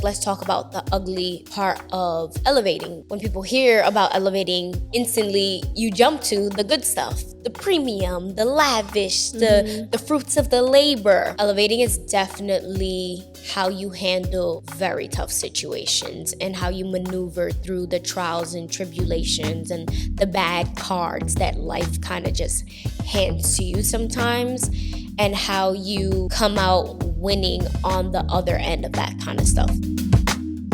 let's talk about the ugly part of elevating. When people hear about elevating, instantly you jump to the good stuff, the premium, the lavish, the fruits of the labor. Elevating is definitely how you handle very tough situations and how you maneuver through the trials and tribulations and the bad cards that life kind of just hands to you sometimes, and how you come out winning on the other end of that kind of stuff.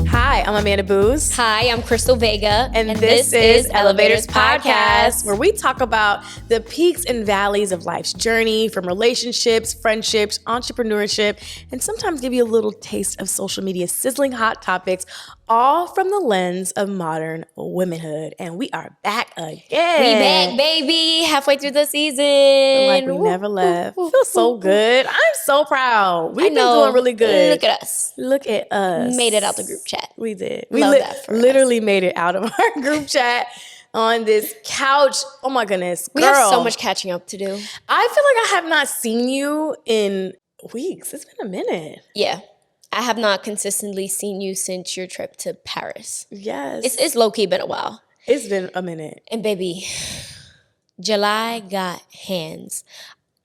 Hi, I'm Amanda Booz. Hi, I'm Crystal Vega. And this is Elevators Podcast, where we talk about the peaks and valleys of life's journey, from relationships, friendships, entrepreneurship, and sometimes give you a little taste of social media's sizzling hot topics, all from the lens of modern womanhood. And we are back again. We back, baby. Halfway through the season. Like we never left. Feels so good. I'm so proud. We've been doing really good. Look at us. Look at us. Made it out the group chat. We did. We literally made it out of our group chat on this couch. Oh my goodness. We have so much catching up to do. I feel like I have not seen you in weeks. It's been a minute. Yeah. I have not consistently seen you since your trip to Paris. Yes. It's low-key been a while. It's been a minute. And baby, July got hands.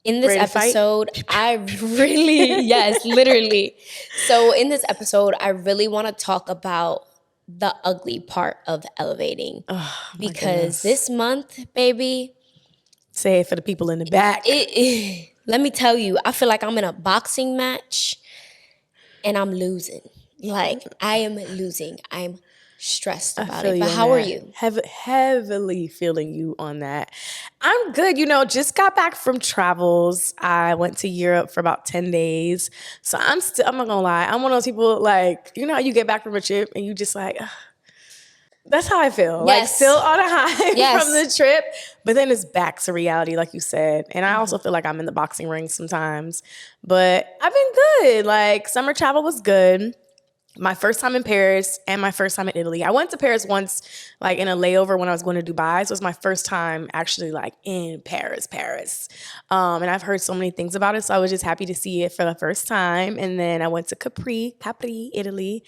In this episode, yes, literally. So in this episode, I really want to talk about the ugly part of elevating. Oh, because this month, baby. Say it for the people in the back. Let me tell you, I feel like I'm in a boxing match and I'm losing. Like, I am losing. I'm stressed about it. But how are you? Heavily feeling you on that. I'm good. Just got back from travels. I went to Europe for about 10 days. So I'm not gonna lie. I'm one of those people, like, you know how you get back from a trip and you just like, ugh. That's how I feel. Yes. Like, still on a high Yes. from the trip, but then it's back to reality, like you said. And I also feel like I'm in the boxing ring sometimes. But I've been good. Like, summer travel was good. My first time in Paris and my first time in Italy. I went to Paris once, like, in a layover when I was going to Dubai. So it was my first time actually, like, in Paris. And I've heard so many things about it. So I was just happy to see it for the first time. And then I went to Capri, Italy.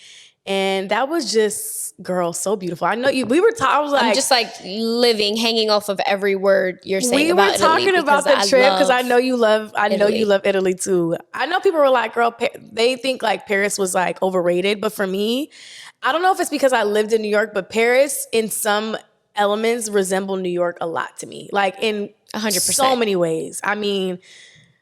And that was just, girl, so beautiful. I know you. We were talking. I was like, I'm just like hanging off of every word you're saying about Italy. We were talking about the trip because I know you love. I know you love Italy too. I know people were like, girl, they think like Paris was like overrated, but for me, I don't know if it's because I lived in New York, but Paris in some elements resemble New York a lot to me, like in 100%, so many ways. I mean.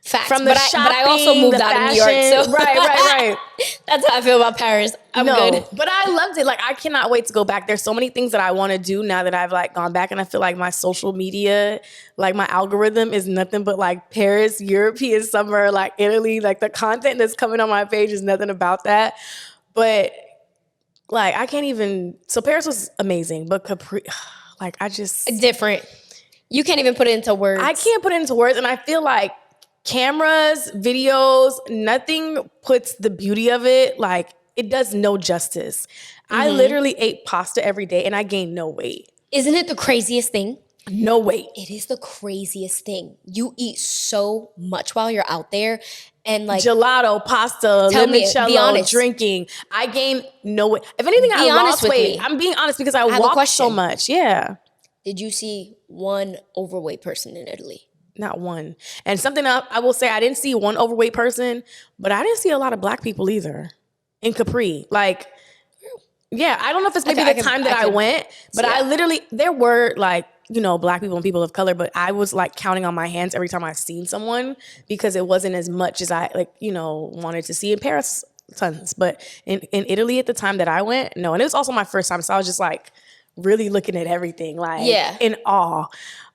Facts. From the shopping, but I also moved out of New York, so right. That's how I feel about Paris. I'm good. But I loved it. Like, I cannot wait to go back. There's so many things that I want to do now that I've like gone back, and I feel like my social media, like my algorithm is nothing but like Paris, European summer, like Italy. Like the content that's coming on my page is nothing about that. But like I can't even. So Paris was amazing, but Capri, like I just different. You can't even put it into words. I can't put it into words, and I feel like. Cameras, videos, nothing puts the beauty of it, like, it does no justice. I literally ate pasta every day and I gained no weight. Isn't it the craziest thing? No weight. It is the craziest thing. You eat so much while you're out there and like gelato, pasta, limoncello, drinking. I gained no weight. If anything, I lost weight. I'm being honest because I walked so much. Yeah. Did you see one overweight person in Italy? Not one. And something I will say, I didn't see one overweight person, but I didn't see a lot of black people either in Capri. Like, yeah, I don't know if it's maybe the time that I went, but I literally, there were like, black people and people of color, but I was like counting on my hands every time I seen someone because it wasn't as much as I wanted to see in Paris, tons. But in Italy at the time that I went, no. And it was also my first time. So I was just like really looking at everything, like in awe.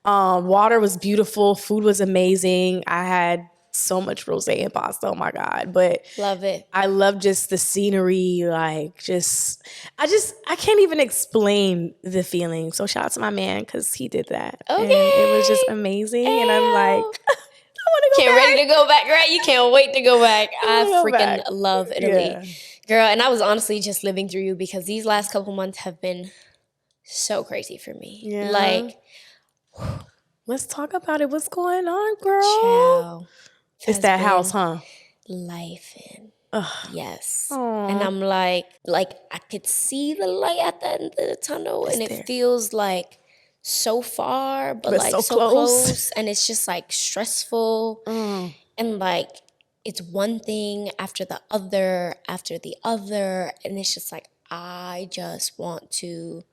Water was beautiful. Food was amazing. I had so much rosé and pasta. Oh my God. But love it. I love just the scenery. Like I can't even explain the feeling. So shout out to my man because he did that. Okay. And it was just amazing. And I'm like, I want to go back. Ready to go back, right? You can't wait to go back. I freaking love Italy. Yeah. Girl, and I was honestly just living through you because these last couple months have been so crazy for me. Yeah. Like, let's talk about it. What's going on, girl? Child. It's that house, huh? Life in. Yes. Aww. And I'm like I could see the light at the end of the tunnel, and it feels like so far, but like so close. And it's just like stressful. And like it's one thing after the other, and it's just like I just want to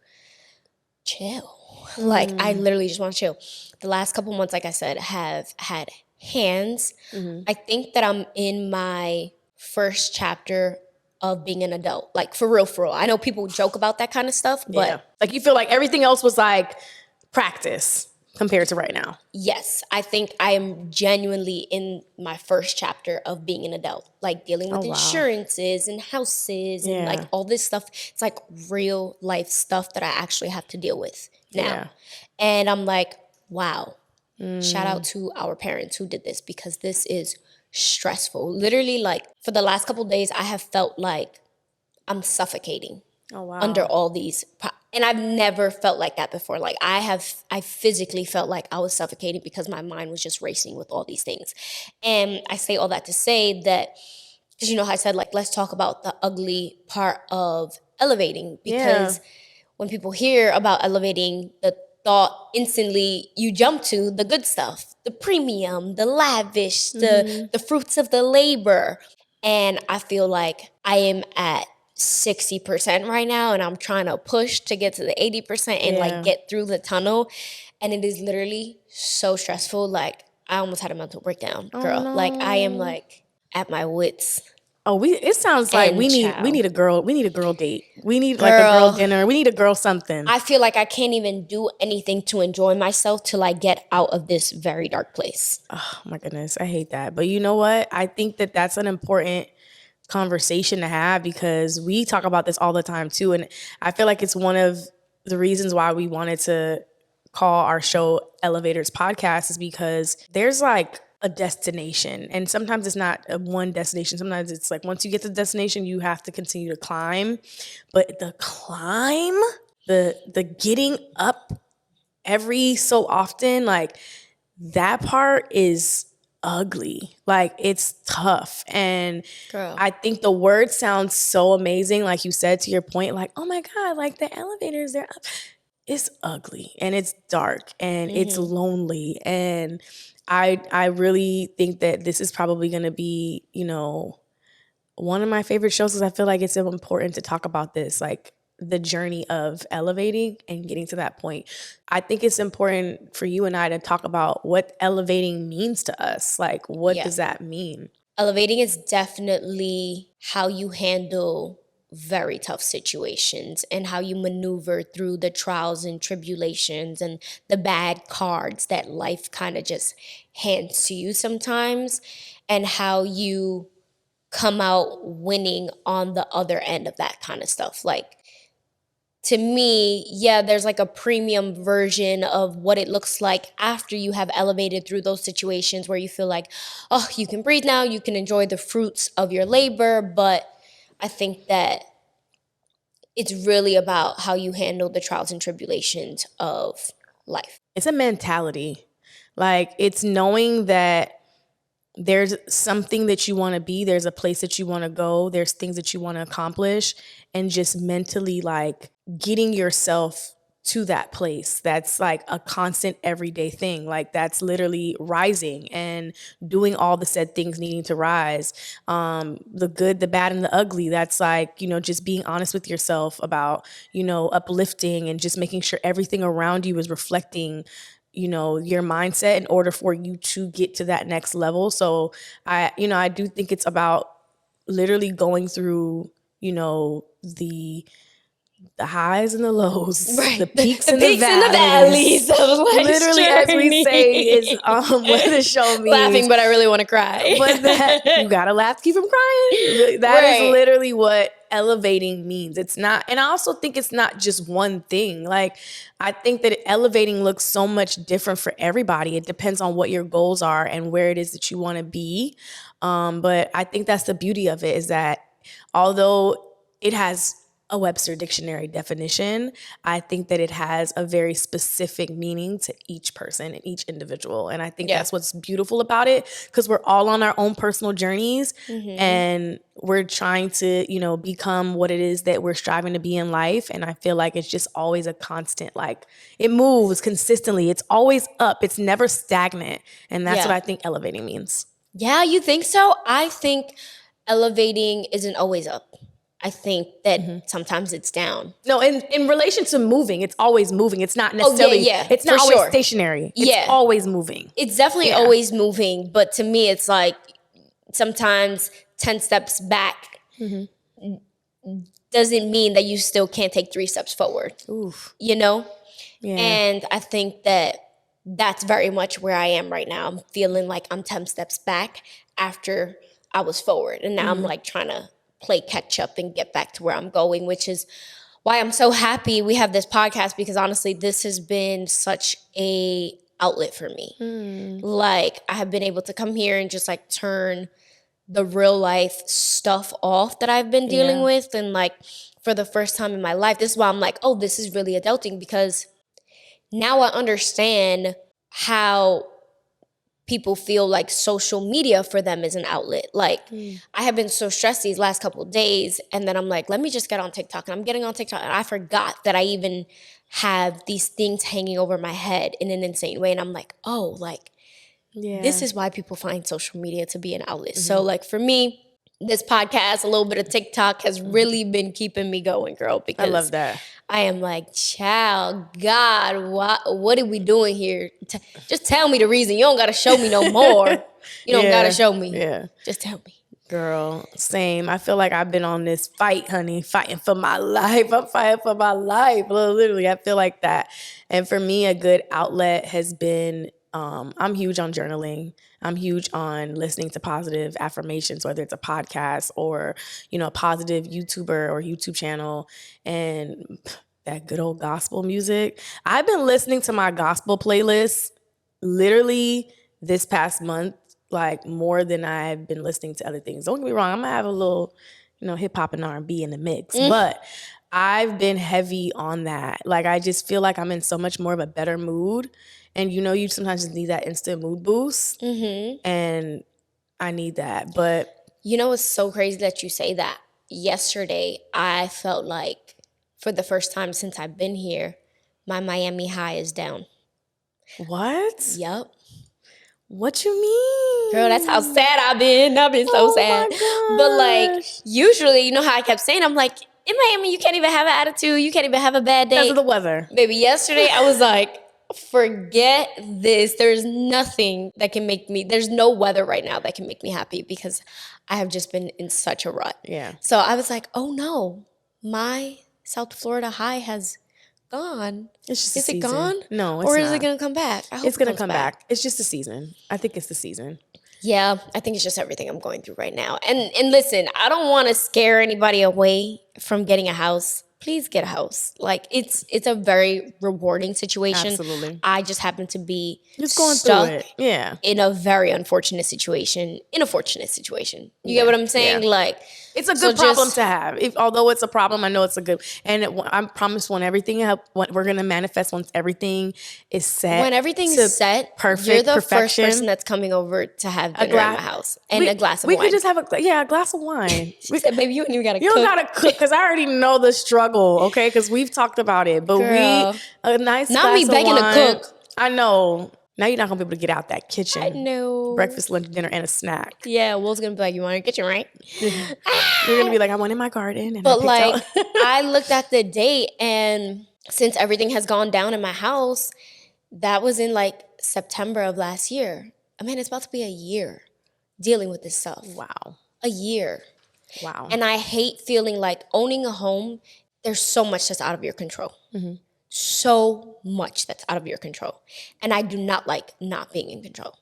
chill. Like I literally just want to chill. The last couple months, like I said, have had hands. I think that I'm in my first chapter of being an adult. Like for real, for real. I know people joke about that kind of stuff, but like you feel like everything else was like practice compared to right now. Yes, I think I am genuinely in my first chapter of being an adult, like dealing with insurances and houses and like all this stuff. It's like real life stuff that I actually have to deal with now. And I'm like, wow, shout out to our parents who did this, because this is stressful. Literally, like for the last couple of days, I have felt like I'm suffocating under all these. And I've never felt like that before. Like I physically felt like I was suffocating because my mind was just racing with all these things. And I say all that to say that, because you know how I said, like, let's talk about the ugly part of elevating. Because when people hear about elevating, the thought instantly you jump to the good stuff, the premium, the lavish, the fruits of the labor. And I feel like I am at 60% right now, and I'm trying to push to get to the 80% and like get through the tunnel. And it is literally so stressful. Like I almost had a mental breakdown, girl. Oh, no. Like I am like at my wits. It sounds like we need a girl date. We need like a girl dinner. We need a girl something. I feel like I can't even do anything to enjoy myself till I get out of this very dark place. Oh my goodness, I hate that. But you know what? I think that that's an important conversation to have, because we talk about this all the time too. And I feel like it's one of the reasons why we wanted to call our show Elevators Podcast, is because there's like a destination, and sometimes it's not a one destination. Sometimes it's like once you get to the destination, you have to continue to climb. But the climb, the getting up every so often, like that part is ugly. Like it's tough. And girl, I think the word sounds so amazing, like you said, to your point, like, oh my God, like the elevators, they're up. It's ugly and it's dark and it's lonely. And I really think that this is probably going to be, you know, one of my favorite shows, because I feel like it's so important to talk about this, like the journey of elevating and getting to that point. I think it's important for you and I to talk about what elevating means to us. Like, what does that mean? Elevating is definitely how you handle very tough situations and how you maneuver through the trials and tribulations and the bad cards that life kind of just hands to you sometimes, and how you come out winning on the other end of that kind of stuff. Like, to me, there's like a premium version of what it looks like after you have elevated through those situations where you feel like, oh, you can breathe now, you can enjoy the fruits of your labor. But I think that it's really about how you handle the trials and tribulations of life. It's a mentality. Like, it's knowing that there's something that you want to be, there's a place that you want to go, there's things that you want to accomplish, and just mentally like getting yourself to that place. That's like a constant everyday thing. Like that's literally rising and doing all the said things needing to rise. The good, the bad, and the ugly. That's like, you know, just being honest with yourself about, you know, uplifting and just making sure everything around you is reflecting, you know, your mindset in order for you to get to that next level. So I do think it's about literally going through, you know, the highs and the lows, right. the peaks and the valleys. Literally, as we say, is what the show means. Laughing, but I really want to cry. But that you gotta laugh to keep from crying. That is literally what elevating means. It's not, and I also think it's not just one thing. Like, I think that elevating looks so much different for everybody. It depends on what your goals are and where it is that you want to be. But I think that's the beauty of it, is that although it has a Webster dictionary definition. I think that it has a very specific meaning to each person and each individual. And I think that's what's beautiful about it, because we're all on our own personal journeys and we're trying to, you know, become what it is that we're striving to be in life. And I feel like it's just always a constant, like it moves consistently. It's always up. It's never stagnant. And that's what I think elevating means. Yeah, you think so? I think elevating isn't always up. I think that sometimes it's down. No, in relation to moving, it's always moving. It's not necessarily, it's not always stationary. It's always moving. It's definitely always moving. But to me, it's like sometimes 10 steps back doesn't mean that you still can't take 3 steps forward. Oof. You know? Yeah. And I think that that's very much where I am right now. I'm feeling like I'm 10 steps back after I was forward. And now I'm like trying to play catch up and get back to where I'm going, which is why I'm so happy we have this podcast, because honestly, this has been such a outlet for me. Like I have been able to come here and just like turn the real life stuff off that I've been dealing with. And like for the first time in my life, this is why I'm like, oh, this is really adulting, because now I understand how people feel like social media for them is an outlet. Like I have been so stressed these last couple of days, and then I'm like, let me just get on TikTok. And I'm getting on TikTok, and I forgot that I even have these things hanging over my head in an insane way. And I'm like, oh, like this is why people find social media to be an outlet. So like for me, this podcast, a little bit of TikTok has really been keeping me going, girl, because I love that. I am like, child, God, what are we doing here? Just tell me the reason. You don't got to show me no more. You don't got to show me. Yeah. Just tell me. Girl, same. I feel like I've been on this fight, honey, fighting for my life. I'm fighting for my life. Literally, I feel like that. And for me, a good outlet has been, I'm huge on journaling. I'm huge on listening to positive affirmations, whether it's a podcast or, you know, a positive YouTuber or YouTube channel, and that good old gospel music. I've been listening to my gospel playlist literally this past month, like more than I've been listening to other things. Don't get me wrong, I'm gonna have a little, you know, hip hop and R&B in the mix, but I've been heavy on that. Like I just feel like I'm in so much more of a better mood. And you know, you sometimes just need that instant mood boost. And I need that. But you know, it's so crazy that you say that. Yesterday, I felt like for the first time since I've been here, my Miami high is down. What? Yup. What you mean? Girl, that's how sad I've been. I've been so sad. But like, usually, you know how I kept saying, I'm like, in Miami, you can't even have an attitude. You can't even have a bad day. Because of the weather. Baby, yesterday, I was like, forget this. There's nothing that can make me, there's no weather right now that can make me happy, because I have just been in such a rut. Yeah. So I was like, oh no, my South Florida high has gone. It's just is it gone? No, it's or not. is it going to come back? I hope it's going to come back. It's just the season. I think it's the season. Yeah, I think it's just everything I'm going through right now. And listen, I don't want to scare anybody away from getting a house. Please get a house. Like it's a very rewarding situation. Absolutely. I just happen to be just going stuck through it. Yeah. in a very unfortunate situation. You get what I'm saying? Yeah. Like it's a good problem to have. Although it's a problem, I know it's a good. And I promise when we're gonna manifest once everything is set. When everything's set, perfect, you're the perfection, first person that's coming over to have dinner at my house and a glass of wine. We could just have a glass of wine. She said, "Baby, you don't gotta cook. You don't gotta cook, because I already know the struggle. Okay, because we've talked about it. But Girl, a nice not glass me of begging wine, to cook. I know. Now you're not gonna be able to get out that kitchen. I know. Breakfast, lunch, dinner, and a snack. Yeah, Will's gonna be like, "You want your kitchen, right?" You're gonna be like, "I want in my garden." And but like, I looked at the date, and since everything has gone down in my house, that was in like September of last year. I mean, it's about to be a year dealing with this stuff. Wow. A year. Wow. And I hate feeling like owning a home, there's so much that's out of your control. So much that's out of your control. And I do not like not being in control.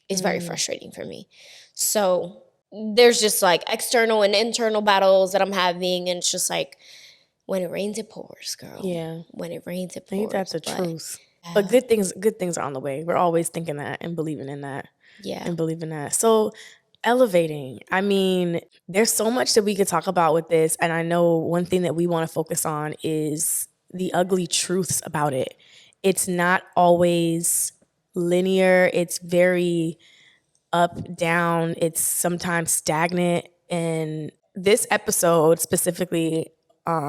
It's very frustrating for me. So there's just like external and internal battles that I'm having. And it's just like, when it rains, it pours, girl. Yeah. When it rains, it pours. I think that's the truth. Yeah. But good things are on the way. We're always thinking that and believing in that. Yeah. And believing that. So Elevating. I mean, there's so much that we could talk about with this. And I know one thing that we want to focus on is the ugly truths about it. It's not always linear. It's very up, down. It's sometimes stagnant. And this episode specifically,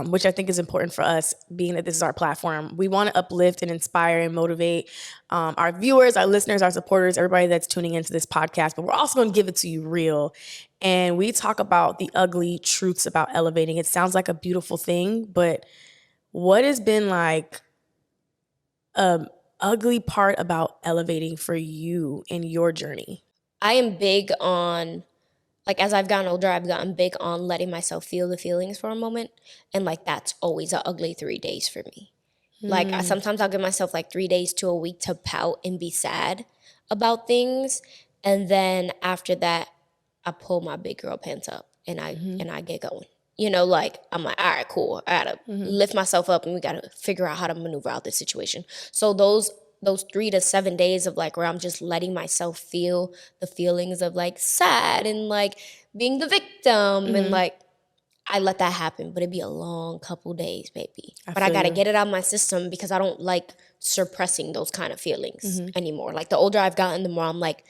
which I think is important for us, being that this is our platform, we want to uplift and inspire and motivate our viewers, our listeners, our supporters, everybody that's tuning into this podcast. But we're also going to give it to you real. And we talk about the ugly truths about elevating. It sounds like a beautiful thing, but what has been like ugly part about elevating for you in your journey? I am big on, like, as I've gotten older, I've gotten big on letting myself feel the feelings for a moment. And, like, that's always an ugly 3 days for me. Like, sometimes I'll give myself, like, 3 days to a week to pout and be sad about things. And then after that, I pull my big girl pants up and I get going. You know, like, I'm like, all right, cool. I gotta lift myself up and we gotta figure out how to maneuver out this situation. So those 3 to 7 days of, like, where I'm just letting myself feel the feelings of, like, sad and, like, being the victim and, like, I let that happen, but it'd be a long couple days, baby. But I gotta get it out of my system because I don't like suppressing those kind of feelings anymore. Like, the older I've gotten, the more I'm like,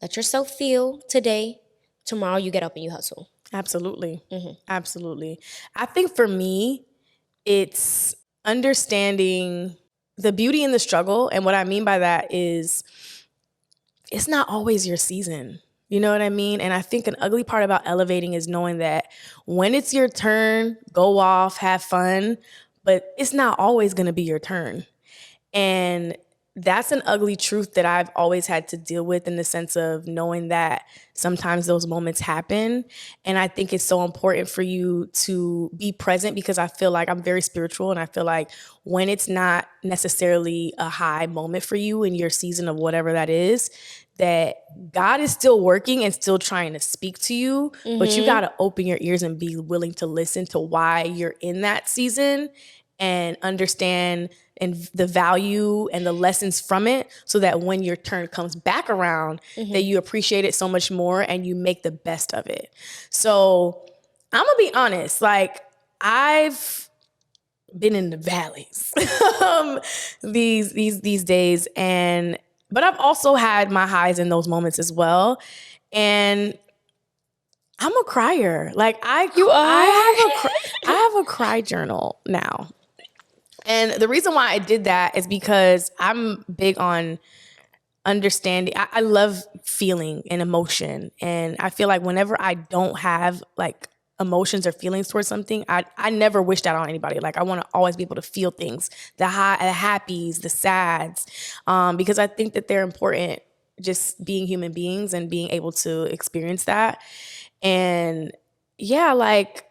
let yourself feel today. Tomorrow you get up and you hustle. Absolutely. Absolutely. I think for me, it's understanding the beauty in the struggle. And what I mean by that is it's not always your season. You know what I mean? And I think an ugly part about elevating is knowing that when it's your turn, go off, have fun, but it's not always going to be your turn. And that's an ugly truth that I've always had to deal with, in the sense of knowing that sometimes those moments happen. And I think it's so important for you to be present, because I feel like I'm very spiritual, and I feel like when it's not necessarily a high moment for you in your season of whatever that is, that God is still working and still trying to speak to you, but you got to open your ears and be willing to listen to why you're in that season and understand and the value and the lessons from it, so that when your turn comes back around, that you appreciate it so much more and you make the best of it. So I'm gonna be honest, like, I've been in the valleys these days, but I've also had my highs in those moments as well. And I'm a crier. Like, I have a cry journal now. And the reason why I did that is because I'm big on understanding. I love feeling and emotion. And I feel like whenever I don't have, like, emotions or feelings towards something, I never wish that on anybody. Like, I want to always be able to feel things, the happies, the sads, because I think that they're important, just being human beings and being able to experience that. And yeah, like,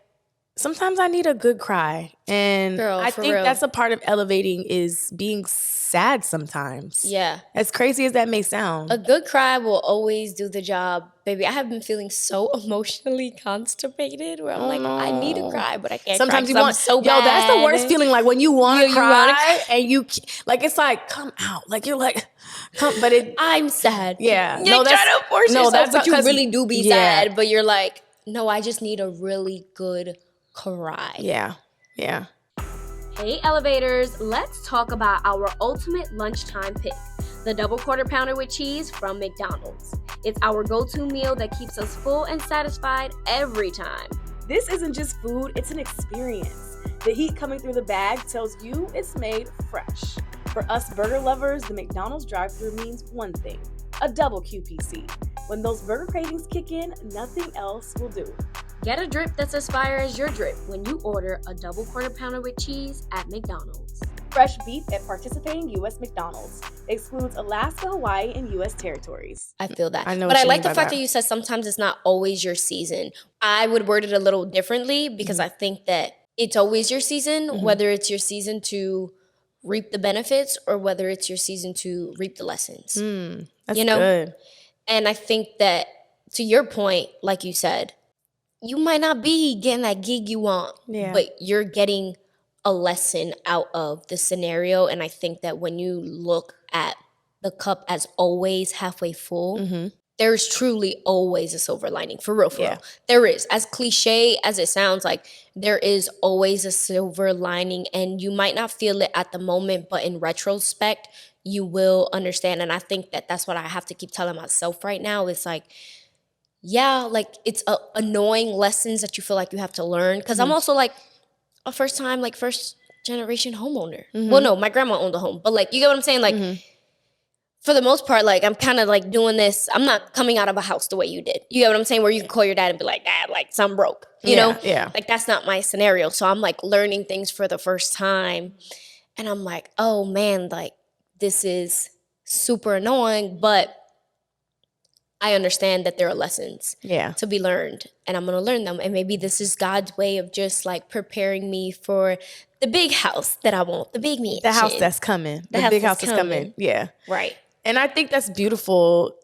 sometimes I need a good cry. And I think that's a part of elevating, is being sad sometimes. Yeah. As crazy as that may sound. A good cry will always do the job. Baby, I have been feeling so emotionally constipated where I'm I need to cry, but I can't sometimes cry. Sometimes you want, so bad. That's the worst feeling. Like, when you want to cry and you, like, it's like, come out. Like, you're like, but I'm sad. Yeah. You're trying to force yourself, but you really do be sad. But you're like, no, I just need a really good cry. Yeah. Yeah. Hey elevators, let's talk about our ultimate lunchtime pick, the double quarter pounder with cheese from McDonald's. It's our go-to meal that keeps us full and satisfied every time. This isn't just food, it's an experience. The heat coming through the bag tells you it's made fresh. For us burger lovers, the McDonald's drive-thru means one thing: a double QPC. When those burger cravings kick in, nothing else will do. Get a drip that's as fire as your drip when you order a double quarter pounder with cheese at McDonald's. Fresh beef at participating U.S. McDonald's. Excludes Alaska, Hawaii, and U.S. territories. I feel that. But I like the fact that you said sometimes it's not always your season. I would word it a little differently, because I think that it's always your season, whether it's your season to reap the benefits or whether it's your season to reap the lessons. That's good. And I think that, to your point, like you said, you might not be getting that gig you want, but you're getting a lesson out of the scenario. And I think that when you look at the cup as always halfway full, there's truly always a silver lining, for real, real. There is. As cliche as it sounds, like, there is always a silver lining, and you might not feel it at the moment, but in retrospect, you will understand. And I think that that's what I have to keep telling myself right now. It's like, yeah, like, it's annoying lessons that you feel like you have to learn. Because I'm also like a first generation homeowner. Well, no, my grandma owned a home, but like, you get what I'm saying? Like, for the most part, like, I'm kind of like doing this. I'm not coming out of a house the way you did. You get what I'm saying? Where you can call your dad and be like, Dad, like, something broke, you know? Yeah. Like, that's not my scenario. So I'm like learning things for the first time. And I'm like, oh man, like, this is super annoying, but I understand that there are lessons to be learned, and I'm going to learn them. And maybe this is God's way of just like preparing me for the big house that I want, the big mansion. The house that's coming. The big house that's coming. Yeah. Right. And I think that's beautiful.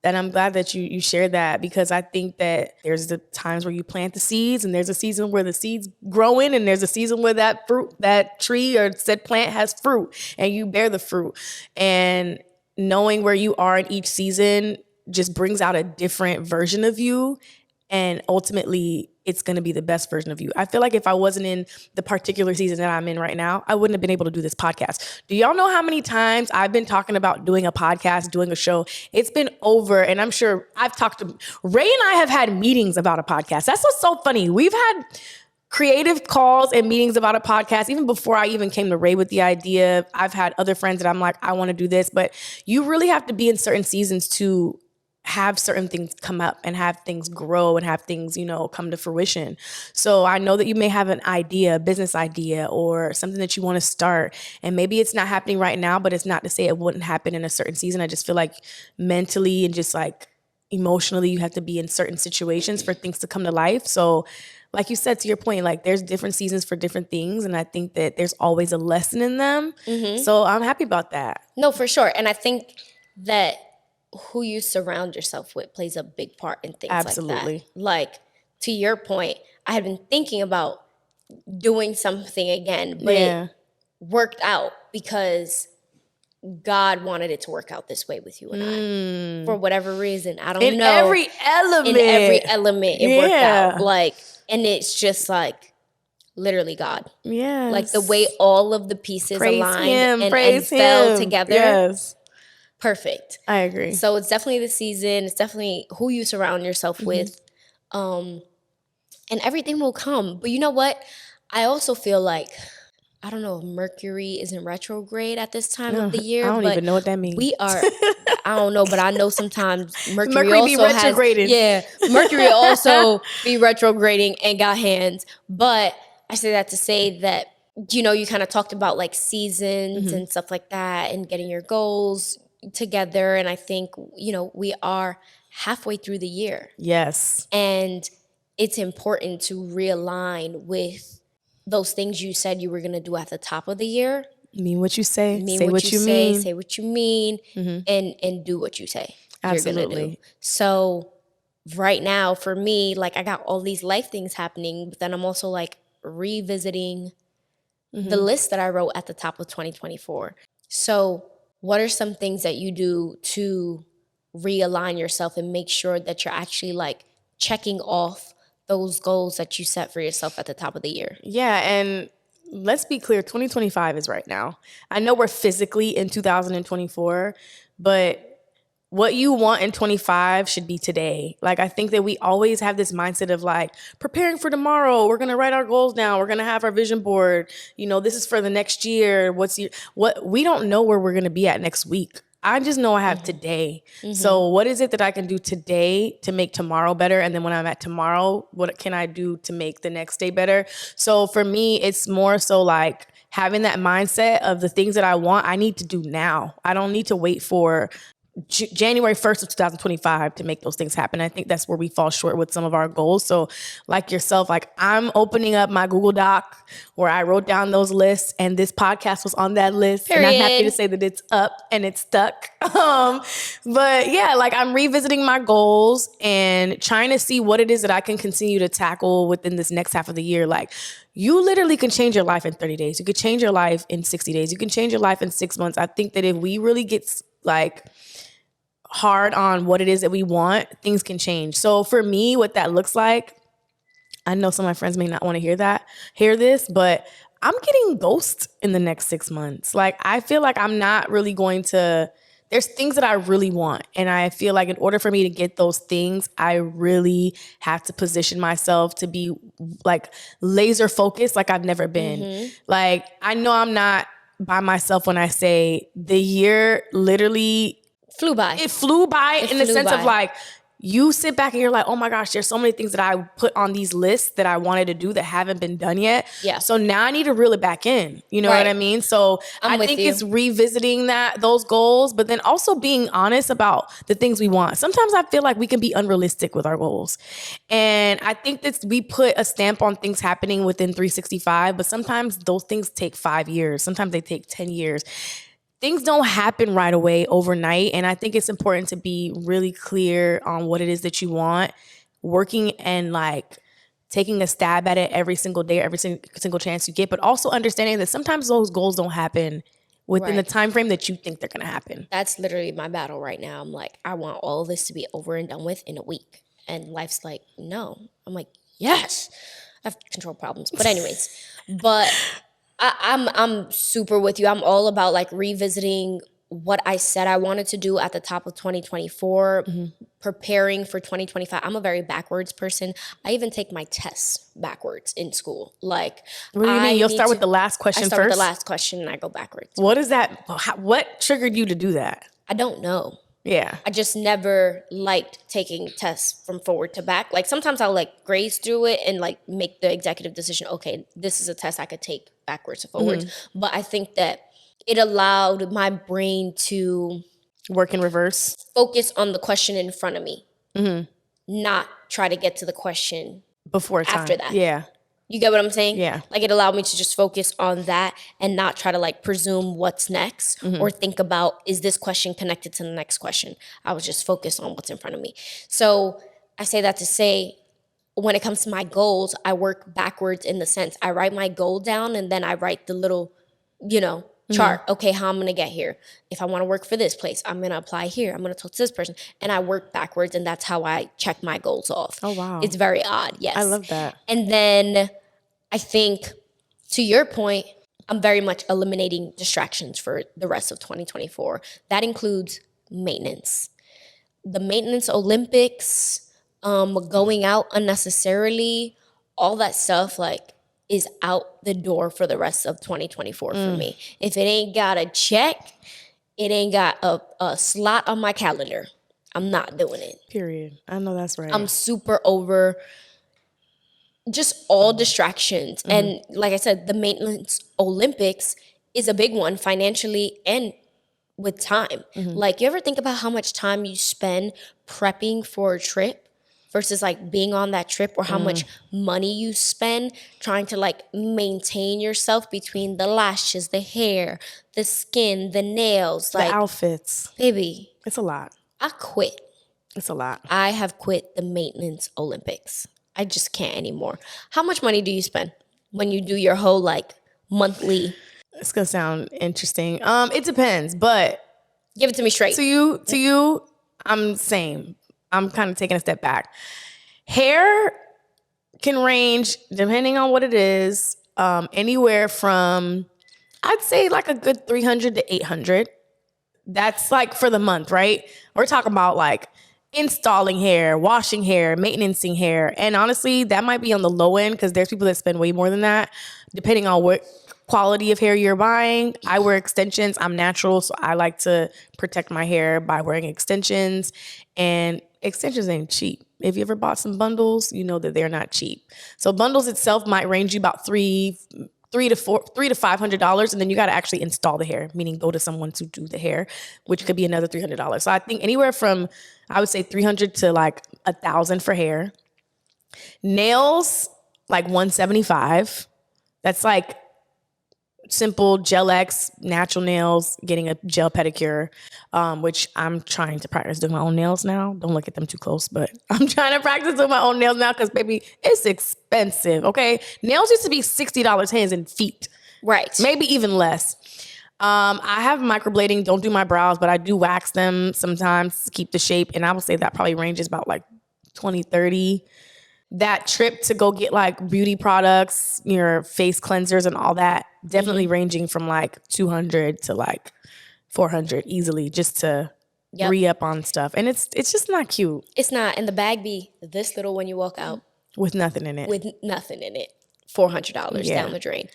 And I'm glad that you shared that, because I think that there's the times where you plant the seeds, and there's a season where the seeds grow in, and there's a season where that tree or said plant has fruit, and you bear the fruit. And knowing where you are in each season just brings out a different version of you, and ultimately it's going to be the best version of you. I feel like if I wasn't in the particular season that I'm in right now, I wouldn't have been able to do this podcast. Do y'all know how many times I've been talking about doing a podcast, doing a show? It's been over, and I'm sure I've talked to Ray, and I have had meetings about a podcast. That's what's so funny. We've had creative calls and meetings about a podcast. Even before I even came to Ray with the idea, I've had other friends that I'm like, I want to do this. But you really have to be in certain seasons to have certain things come up and have things grow and have things, come to fruition. So I know that you may have an idea, a business idea, or something that you want to start, and maybe it's not happening right now, but it's not to say it wouldn't happen in a certain season. I just feel like mentally and just like emotionally, you have to be in certain situations for things to come to life. So like you said, to your point, like, there's different seasons for different things, and I think that there's always a lesson in them. So I'm happy about that. No, for sure. And I think that who you surround yourself with plays a big part in things Absolutely. like that. Like, to your point, I had been thinking about doing something again, but it worked out because God wanted it to work out this way with you and I. For whatever reason. I don't know. In every element. It worked out. Like, and it's just like literally God. Yes. Like, the way all of the pieces aligned and fell together. Yes. Perfect. I agree. So it's definitely the season. It's definitely who you surround yourself with. And everything will come. But you know what? I also feel like, I don't know if Mercury is in retrograde at this time of the year. I don't even know what that means. We are, I don't know, but I know sometimes Mercury also be retrograding. Mercury also be retrograding and got hands. But I say that to say that, you kind of talked about like seasons and stuff like that, and getting your goals together. And I think, we are halfway through the year. Yes. And it's important to realign with those things you said you were going to do at the top of the year. Mean what you say. Say what you mean. Say what you mean. And do what you say. Absolutely. You're going to do. So right now, for me, like, I got all these life things happening, but then I'm also like revisiting the list that I wrote at the top of 2024. So what are some things that you do to realign yourself and make sure that you're actually like checking off those goals that you set for yourself at the top of the year? Yeah, and let's be clear, 2025 is right now. I know we're physically in 2024, but what you want in 25 should be today. Like, I think that we always have this mindset of like preparing for tomorrow. We're going to write our goals down. We're going to have our vision board. This is for the next year. What we don't know where we're going to be at next week. I just know I have today. So what is it that I can do today to make tomorrow better? And then when I'm at tomorrow, what can I do to make the next day better? So for me, it's more so like having that mindset of the things that I want, I need to do now. I don't need to wait for January 1st of 2025 to make those things happen. I think that's where we fall short with some of our goals. So like yourself, like, I'm opening up my Google Doc where I wrote down those lists, and this podcast was on that list. Period. And I'm happy to say that it's up and it's stuck. But yeah, like, I'm revisiting my goals and trying to see what it is that I can continue to tackle within this next half of the year. Like, you literally can change your life in 30 days. You could change your life in 60 days. You can change your life in 6 months. I think that if we really get like hard on what it is that we want, things can change. So for me, what that looks like, I know some of my friends may not want to hear this, but I'm getting ghosts in the next 6 months. Like, I feel like I'm not really going to, there's things that I really want. And I feel like in order for me to get those things, I really have to position myself to be like laser focused like I've never been. Like, I know I'm not by myself when I say the year literally flew by. It flew by in the sense of like, you sit back and you're like, oh my gosh, there's so many things that I put on these lists that I wanted to do that haven't been done yet. Yeah. So now I need to reel it back in. You know what I mean? So I think it's revisiting those goals, but then also being honest about the things we want. Sometimes I feel like we can be unrealistic with our goals. And I think that we put a stamp on things happening within 365, but sometimes those things take 5 years. Sometimes they take 10 years. Things don't happen right away overnight. And I think it's important to be really clear on what it is that you want, working and like taking a stab at it every single day, every single chance you get, but also understanding that sometimes those goals don't happen within the time frame that you think they're going to happen. That's literally my battle right now. I'm like, I want all of this to be over and done with in a week. And life's like, no. I'm like, yes. I have control problems. But anyways, I'm super with you. I'm all about like revisiting what I said I wanted to do at the top of 2024, preparing for 2025. I'm a very backwards person. I even take my tests backwards in school. Like, what do you mean? You'll start with the last question first? I start with the last question and I go backwards. What is that? What triggered you to do that? I don't know. Yeah. I just never liked taking tests from forward to back. Like, sometimes I'll like graze through it and like make the executive decision, okay, this is a test I could take backwards to forwards. But I think that it allowed my brain to work in reverse, focus on the question in front of me, not try to get to the question before time. After that. Yeah. You get what I'm saying? Yeah. Like, it allowed me to just focus on that and not try to like presume what's next or think about, is this question connected to the next question? I was just focused on what's in front of me. So I say that to say, when it comes to my goals, I work backwards in the sense I write my goal down and then I write the little, chart. Okay, how I'm going to get here. If I want to work for this place, I'm going to apply here. I'm going to talk to this person. And I work backwards, and that's how I check my goals off. Oh, wow. It's very odd, yes. I love that. And then I think, to your point, I'm very much eliminating distractions for the rest of 2024. That includes maintenance. The maintenance Olympics, going out unnecessarily, all that stuff, like, is out the door for the rest of 2024 for me. If it ain't got a check, it ain't got a slot on my calendar, I'm not doing it. Period. I know that's right. I'm super over just all distractions. And like I said, the maintenance Olympics is a big one financially and with time. Like, you ever think about how much time you spend prepping for a trip versus like being on that trip, or how much money you spend trying to like maintain yourself between the lashes, the hair, the skin, the nails, the like outfits. Baby, it's a lot. I quit. It's a lot. I have quit the maintenance Olympics. I just can't anymore. How much money do you spend when you do your whole like monthly? It's gonna sound interesting. It depends, but give it to me straight. To you, I'm same. I'm kind of taking a step back. Hair can range, depending on what it is, anywhere from, I'd say like a good 300 to 800. That's like for the month, right? We're talking about like installing hair, washing hair, maintaining hair. And honestly, that might be on the low end because there's people that spend way more than that, depending on what quality of hair you're buying. I wear extensions. I'm natural, so I like to protect my hair by wearing extensions. And extensions ain't cheap. If you ever bought some bundles, you know that they're not cheap. So bundles itself might range you about $300 to $500, and then you got to actually install the hair, meaning go to someone to do the hair, which could be another $300. So I think anywhere from, I would say, $300 to like $1,000 for hair. Nails, like $175. That's like simple Gel X, natural nails, getting a gel pedicure, which I'm trying to practice doing my own nails now. Don't look at them too close, but I'm trying to practice doing my own nails now because, baby, it's expensive, okay? Nails used to be $60 hands and feet. Right. Maybe even less. I have microblading, don't do my brows, but I do wax them sometimes to keep the shape. And I would say that probably ranges about like 20, 30. That trip to go get like beauty products, your face cleansers and all that, definitely ranging from like 200 to like 400 easily just to re-up on stuff. And it's just not cute. It's not. And the bag be this little when you walk out. With nothing in it. $400 down the drain.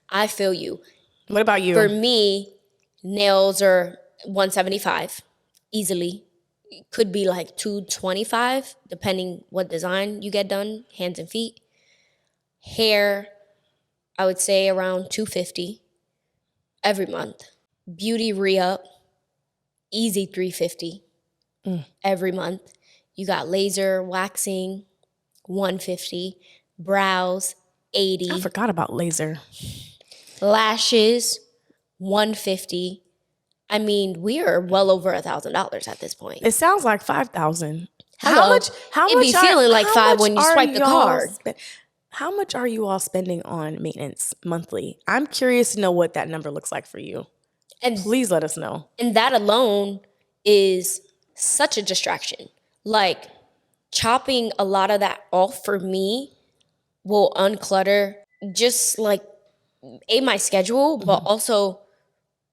I feel you. What about you? For me, nails are $175 easily. It could be like $225 depending what design you get done, hands and feet. Hair, I would say around $250 every month. Beauty re-up, easy $350 every month. You got laser waxing, $150. Brows, $80. I forgot about laser. Lashes, $150. I mean, we are well over $1,000 at this point. It sounds like $5,000. How much? It'd be feeling like $5 when you swipe the card. How much are you all spending on maintenance monthly? I'm curious to know what that number looks like for you. And please let us know. And that alone is such a distraction. Like, chopping a lot of that off for me will unclutter just like my schedule, but also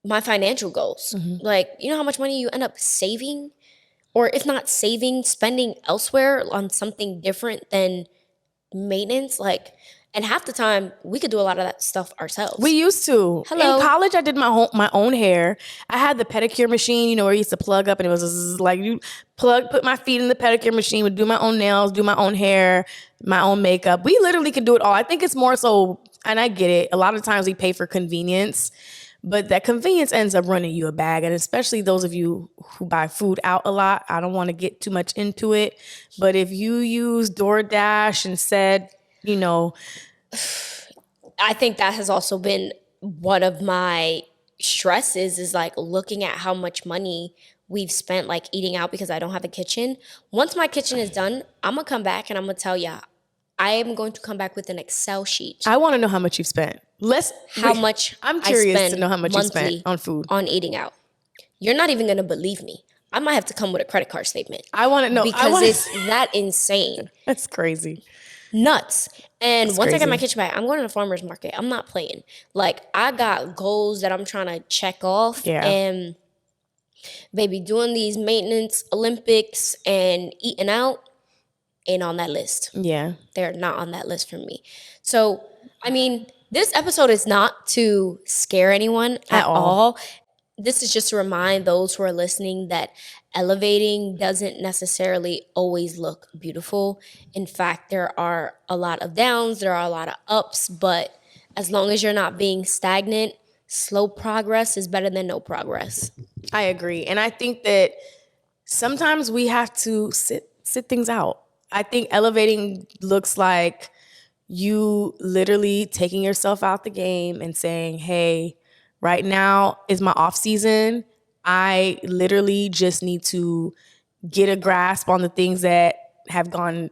my financial goals. Like, you know how much money you end up saving? Or if not saving, spending elsewhere on something different than maintenance? Like, and half the time, we could do a lot of that stuff ourselves. We used to. Hello. In college, I did my own hair. I had the pedicure machine, where you used to plug up and it was like you put my feet in the pedicure machine, would do my own nails, do my own hair, my own makeup. We literally could do it all. I think it's more so, and I get it, a lot of times we pay for convenience, but that convenience ends up running you a bag. And especially those of you who buy food out a lot, I don't want to get too much into it. But if you use DoorDash and said, I think that has also been one of my stresses is like looking at how much money we've spent like eating out because I don't have a kitchen. Once my kitchen is done, I'm going to come back and I'm going to tell you, I am going to come back with an Excel sheet. I want to know how much you've spent. I'm curious to know how much you spent on food. On eating out. You're not even going to believe me. I might have to come with a credit card statement. I want to know. Because it's that insane. That's crazy. Nuts. And once I get my kitchen back, I'm going to the farmer's market. I'm not playing. Like, I got goals that I'm trying to check off. Yeah. And baby, doing these maintenance Olympics and eating out ain't on that list. Yeah. They're not on that list for me. So, I mean, this episode is not to scare anyone at all. This is just to remind those who are listening that elevating doesn't necessarily always look beautiful. In fact, there are a lot of downs, there are a lot of ups, but as long as you're not being stagnant, slow progress is better than no progress. I agree. And I think that sometimes we have to sit things out. I think elevating looks like you literally taking yourself out the game and saying, hey, right now is my off season. I literally just need to get a grasp on the things that have gone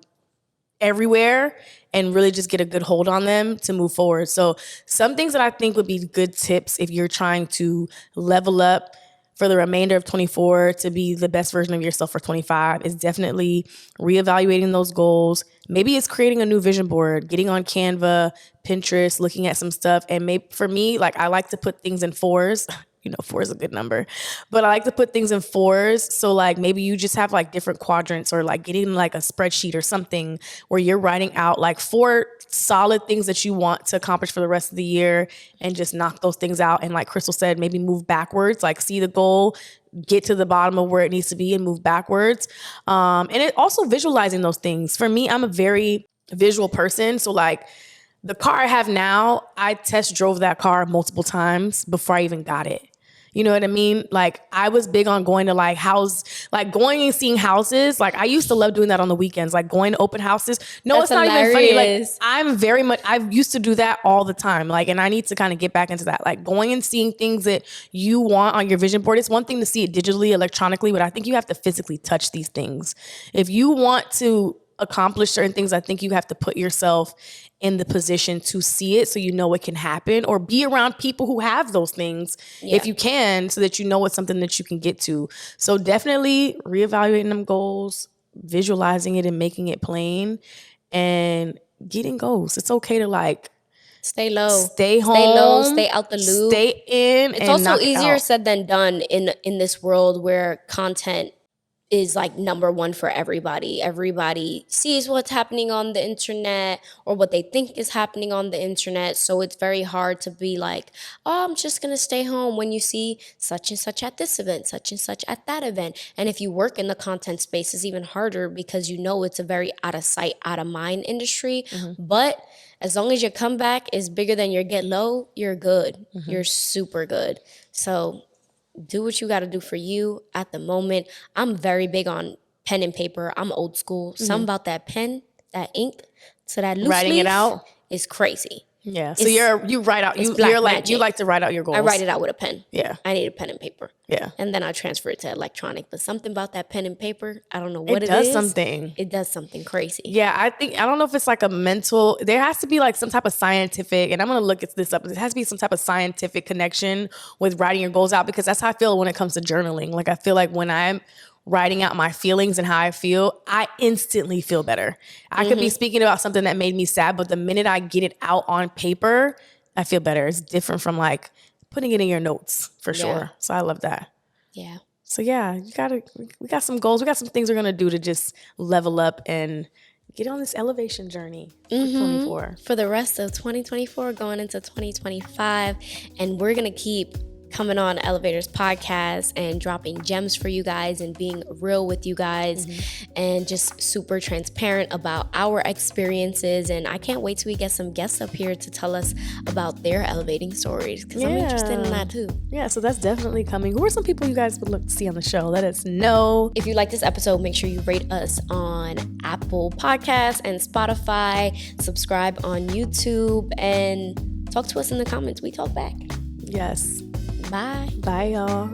everywhere and really just get a good hold on them to move forward. So some things that I think would be good tips if you're trying to level up for the remainder of 24 to be the best version of yourself for 25 is definitely reevaluating those goals. Maybe it's creating a new vision board, getting on Canva, Pinterest, looking at some stuff. And maybe for me, like I like to put things in fours. 4 is a good number, but I like to put things in fours. So like maybe you just have like different quadrants or like getting like a spreadsheet or something where you're writing out like 4 solid things that you want to accomplish for the rest of the year and just knock those things out. And like Crystal said, maybe move backwards, like see the goal, get to the bottom of where it needs to be and move backwards. And it also visualizing those things. For me, I'm a very visual person. So like the car I have now, I test drove that car multiple times before I even got it. You know what I mean? Like I was big on going to going and seeing houses. Like I used to love doing that on the weekends, like going to open houses. No, That's it's not hilarious. even funny. Like I used to do that all the time. Like, and I need to kind of get back into that. Like going and seeing things that you want on your vision board. It's one thing to see it digitally, electronically, but I think you have to physically touch these things. If you want to accomplish certain things, I think you have to put yourself in the position to see it so you know it can happen, or be around people who have those things if you can, so that you know it's something that you can get to. So definitely reevaluating them goals, visualizing it and making it plain, and getting goals. It's okay to like stay low, stay home, stay low, stay out the loop, stay in. It's also easier said than done in this world where content is like number one for everybody. Everybody sees what's happening on the internet or what they think is happening on the internet. So it's very hard to be like, oh, I'm just going to stay home when you see such and such at this event, such and such at that event. And if you work in the content space, it's even harder because you know it's a very out of sight, out of mind industry. But as long as your comeback is bigger than your get low, you're good. You're super good. So do what you got to do for you at the moment. I'm very big on pen and paper. I'm old school. Something about that pen, that ink, so that loose writing leaf it out is crazy. Yeah. So you write out. You're like, you like to write out your goals. I write it out with a pen. Yeah. I need a pen and paper. Yeah. And then I transfer it to electronic. But something about that pen and paper, I don't know what it is. It does something. It does something crazy. Yeah. I don't know if it's like a mental, there has to be like some type of scientific, and I'm going to look this up. There has to be some type of scientific connection with writing your goals out, because that's how I feel when it comes to journaling. Like I feel like when I'm writing out my feelings and how I feel, I instantly feel better. I could be speaking about something that made me sad, but the minute I get it out on paper, I feel better. It's different from like putting it in your notes for sure. So I love that. Yeah. So yeah, we got some goals. We got some things we're going to do to just level up and get on this elevation journey for 2024. For the rest of 2024, going into 2025. And we're going to keep coming on Elevators podcast and dropping gems for you guys and being real with you guys and just super transparent about our experiences. And I can't wait till we get some guests up here to tell us about their elevating stories, because I'm interested in that too. Yeah, so that's definitely coming. Who are some people you guys would look to see on the show? Let us know. If you like this episode, make sure you rate us on Apple Podcasts and Spotify, subscribe on YouTube, and talk to us in the comments. We talk back. Yes. Bye. Bye, y'all.